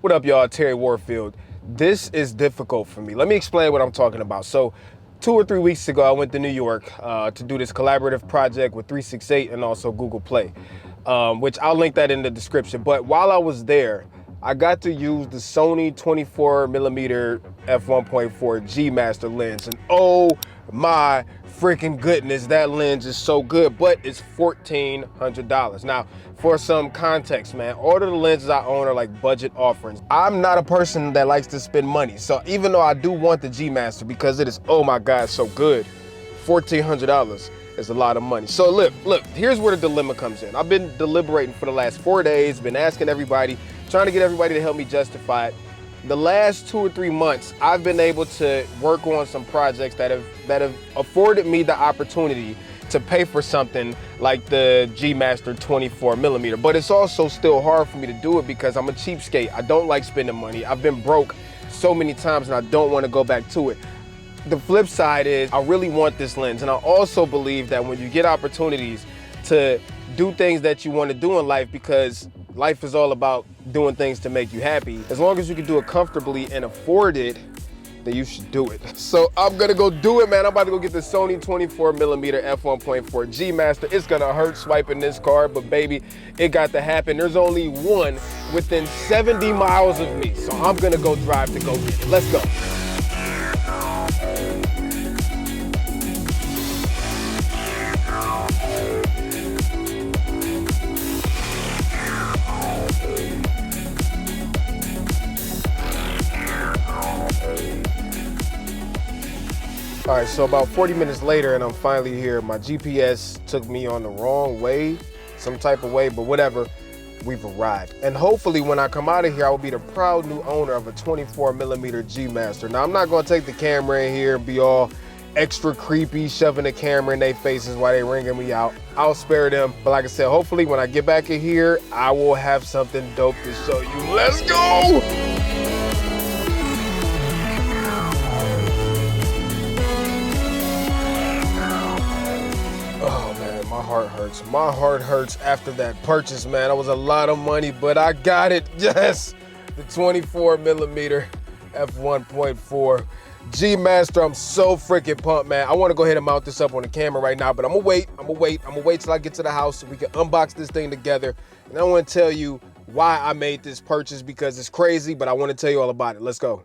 What up, y'all? Terry Warfield. This is difficult for me. Let me explain what I'm talking about. So 2 or 3 weeks ago, I went to New York to do this collaborative project with 368 and also Google Play, which I'll link that in the description. But while I was there, I got to use the Sony 24mm F1.4 G-Master lens. And oh my freaking goodness, that lens is so good, but it's $1,400. Now, for some context, man, all of the lenses I own are like budget offerings. I'm not a person that likes to spend money. So even though I do want the G-Master because it is, oh my God, so good, $1,400 is a lot of money. So look, here's where the dilemma comes in. I've been deliberating for the last 4 days, been asking everybody, trying to get everybody to help me justify it. The last 2 or 3 months, I've been able to work on some projects that have afforded me the opportunity to pay for something like the G-Master 24mm. But it's also still hard for me to do it because I'm a cheapskate. I don't like spending money. I've been broke so many times and I don't want to go back to it. The flip side is I really want this lens. And I also believe that when you get opportunities to do things that you want to do in life, because life is all about doing things to make you happy, as long as you can do it comfortably and afford it, then you should do it. So I'm gonna go do it, man. I'm about to go get the Sony 24mm F1.4 G-Master. It's gonna hurt swiping this card, but baby, it got to happen. There's only one within 70 miles of me, so I'm gonna go drive to go get it. Let's go. All right, so about 40 minutes later and I'm finally here. My GPS took me on the wrong way, some type of way, but whatever, we've arrived. And hopefully when I come out of here, I will be the proud new owner of a 24mm G-Master. Now, I'm not gonna take the camera in here and be all extra creepy, shoving the camera in their faces while they ringing me out. I'll spare them, but like I said, hopefully when I get back in here, I will have something dope to show you. Let's go! My heart hurts after that purchase, man. That was a lot of money, but I got it. Yes, the 24mm F1.4 G-Master. I'm so freaking pumped, man. I want to go ahead and mount this up on the camera right now, but I'm gonna wait till I get to the house so we can unbox this thing together. And I want to tell you why I made this purchase, because it's crazy, but I want to tell you all about it. Let's go.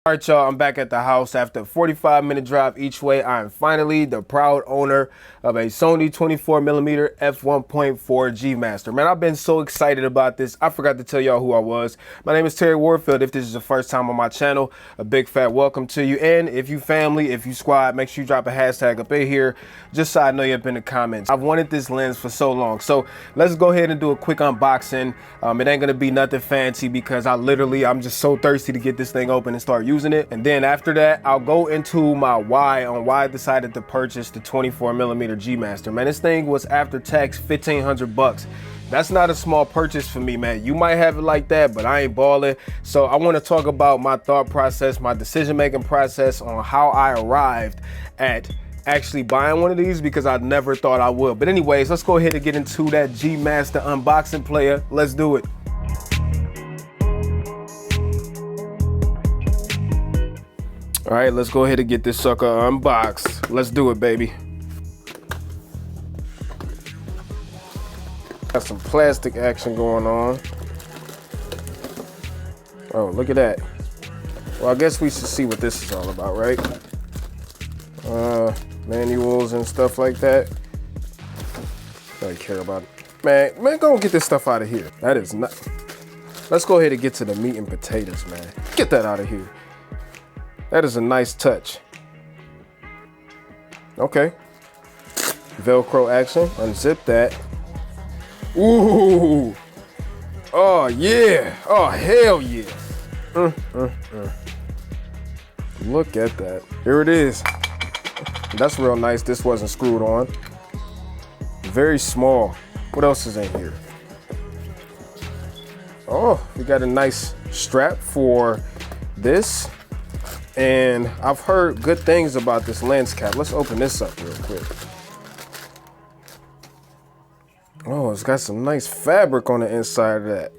All right, y'all, I'm back at the house after a 45-minute drive each way. I am finally the proud owner of a Sony 24mm F1.4 G-Master. Man, I've been so excited about this. I forgot to tell y'all who I was. My name is Terry Warfield. If this is the first time on my channel, a big fat welcome to you. And if you family, if you squad, make sure you drop a hashtag up in here, just so I know you're up in the comments. I've wanted this lens for so long. So let's go ahead and do a quick unboxing. It ain't gonna be nothing fancy because I'm just so thirsty to get this thing open and start using it. And then after that, I'll go into my why on why I decided to purchase the 24mm G-Master. Man, this thing was after tax $1,500. That's not a small purchase for me, man. You might have it like that, but I ain't balling. So I want to talk about my thought process, my decision-making process on how I arrived at actually buying one of these, because I never thought I would. But anyways, let's go ahead and get into that G-Master unboxing, player. Let's do it. All right, let's go ahead and get this sucker unboxed. Let's do it, baby. Got some plastic action going on. Oh, look at that. Well, I guess we should see what this is all about, right? Manuals and stuff like that. I don't care about it. Man, go get this stuff out of here. That is not. Let's go ahead and get to the meat and potatoes, man. Get that out of here. That is a nice touch. Okay. Velcro action. Unzip that. Ooh. Oh, yeah. Oh, hell yeah. Look at that. Here it is. That's real nice. This wasn't screwed on. Very small. What else is in here? Oh, we got a nice strap for this. And I've heard good things about this lens cap. Let's open this up real quick. Oh, it's got some nice fabric on the inside of that.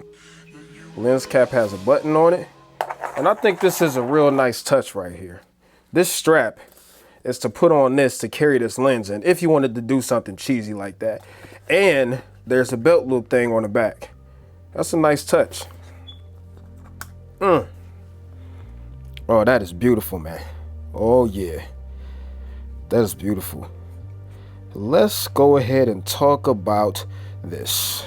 Lens cap has a button on it. And I think this is a real nice touch right here. This strap is to put on this to carry this lens in if you wanted to do something cheesy like that. And there's a belt loop thing on the back. That's a nice touch. Oh, that is beautiful, man. Oh yeah, that is beautiful. Let's go ahead and talk about this.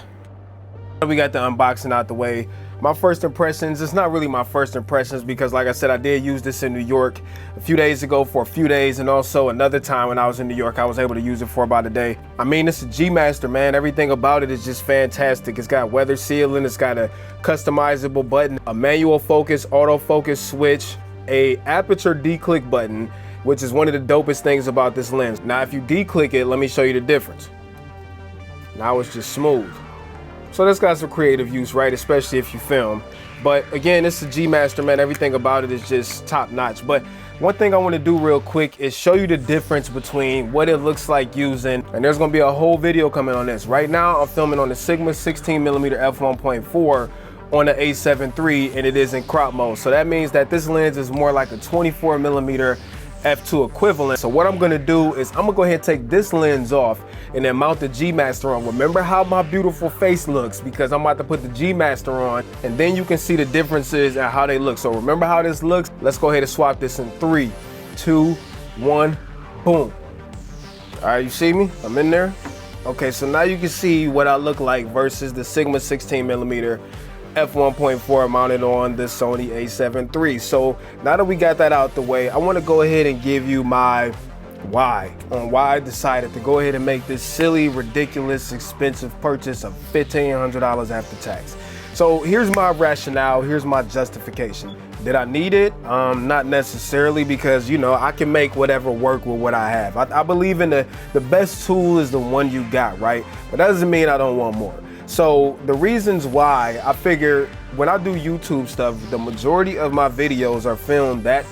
We got the unboxing out the way. My first impressions, it's not really my first impressions because like I said, I did use this in New York a few days ago for a few days, and also another time when I was in New York, I was able to use it for about a day. I mean, it's a G-Master, man. Everything about it is just fantastic. It's got weather sealing, it's got a customizable button, a manual focus, autofocus switch, a aperture declick button, which is one of the dopest things about this lens. Now, if you declick it, let me show you the difference. Now it's just smooth. So this got some creative use, right? Especially if you film. But again, it's a G-Master, man. Everything about it is just top notch. But one thing I want to do real quick is show you the difference between what it looks like using, and there's going to be a whole video coming on this. Right now, I'm filming on the Sigma 16mm f1.4 on the A7 III, and it is in crop mode. So that means that this lens is more like a 24mm f2 equivalent. So what I'm gonna do is I'm gonna go ahead and take this lens off and then mount the G-Master on. Remember how my beautiful face looks, because I'm about to put the G-Master on, and then you can see the differences and how they look. So remember how this looks? Let's go ahead and swap this in 3, 2, 1, boom. All right, you see me? I'm in there. Okay, so now you can see what I look like versus the Sigma 16mm f1.4 mounted on the Sony A7 III. So now that we got that out the way, I want to go ahead and give you my why I decided to go ahead and make this silly, ridiculous, expensive purchase of $1,500 after tax. So here's my rationale, here's my justification. Did I need it? Not necessarily, because you know, I can make whatever work with what I have. I believe in the best tool is the one you got, right? But that doesn't mean I don't want more. So the reasons why, I figure when I do YouTube stuff, the majority of my videos are filmed at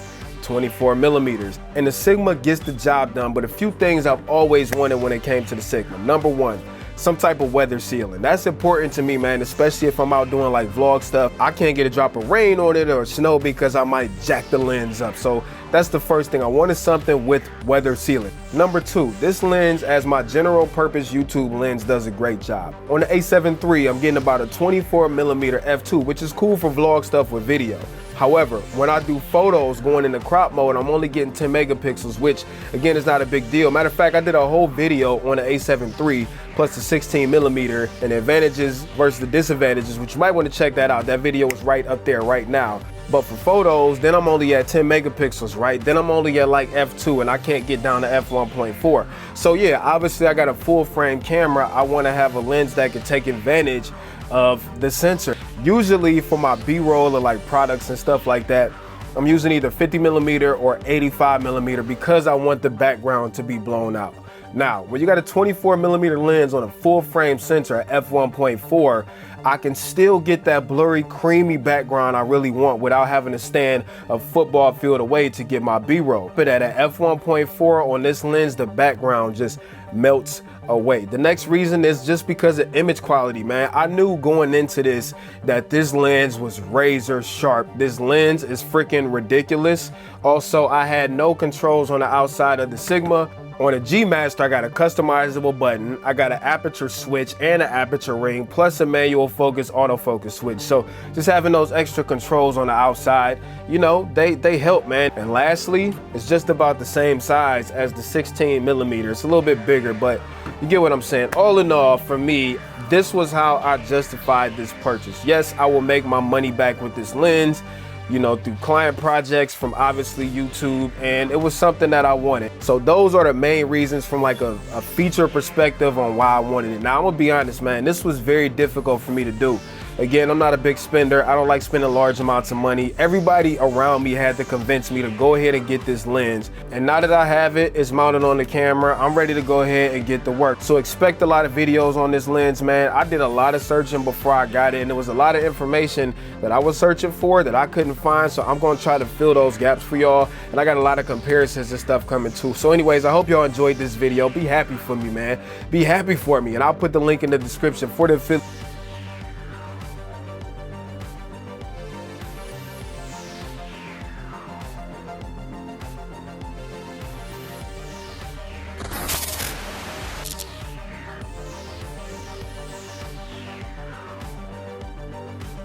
24mm, and the Sigma gets the job done. But a few things I've always wanted when it came to the Sigma. Number one, some type of weather sealing. That's important to me, man, especially if I'm out doing like vlog stuff. I can't get a drop of rain on it or snow because I might jack the lens up. So that's the first thing. I wanted something with weather sealing. Number two, this lens as my general purpose YouTube lens does a great job. On the A7 III, I'm getting about a 24mm f2, which is cool for vlog stuff with video. However, when I do photos going into crop mode, I'm only getting 10 megapixels, which again is not a big deal. Matter of fact, I did a whole video on the A7 III plus the 16mm and the advantages versus the disadvantages, which you might want to check that out. That video is right up there right now. But for photos, then I'm only at 10 megapixels, right? Then I'm only at like f2 and I can't get down to f1.4. So yeah, obviously I got a full frame camera. I want to have a lens that can take advantage of the sensor. Usually for my B-roll or like products and stuff like that, I'm using either 50mm or 85mm because I want the background to be blown out. Now, when you got a 24mm lens on a full frame sensor at f1.4, I can still get that blurry, creamy background I really want without having to stand a football field away to get my B-roll. But at an f1.4 on this lens, the background just melts away. The next reason is just because of image quality, man. I knew going into this that this lens was razor sharp. This lens is freaking ridiculous. Also, I had no controls on the outside of the Sigma. On a G-Master, I got a customizable button, I got an aperture switch and an aperture ring, plus a manual focus autofocus switch. So just having those extra controls on the outside, you know, they help, man. And lastly, it's just about the same size as the 16mm. It's a little bit bigger, but you get what I'm saying. All in all, for me, this was how I justified this purchase. Yes, I will make my money back with this lens, you know, through client projects from obviously YouTube, and it was something that I wanted. So those are the main reasons from like a feature perspective on why I wanted it. Now I'm gonna be honest, man, this was very difficult for me to do. Again, I'm not a big spender. I don't like spending large amounts of money. Everybody around me had to convince me to go ahead and get this lens. And now that I have it, it's mounted on the camera, I'm ready to go ahead and get to work. So expect a lot of videos on this lens, man. I did a lot of searching before I got it, and there was a lot of information that I was searching for that I couldn't find. So I'm gonna try to fill those gaps for y'all. And I got a lot of comparisons and stuff coming too. So anyways, I hope y'all enjoyed this video. Be happy for me, man. Be happy for me. And I'll put the link in the description for the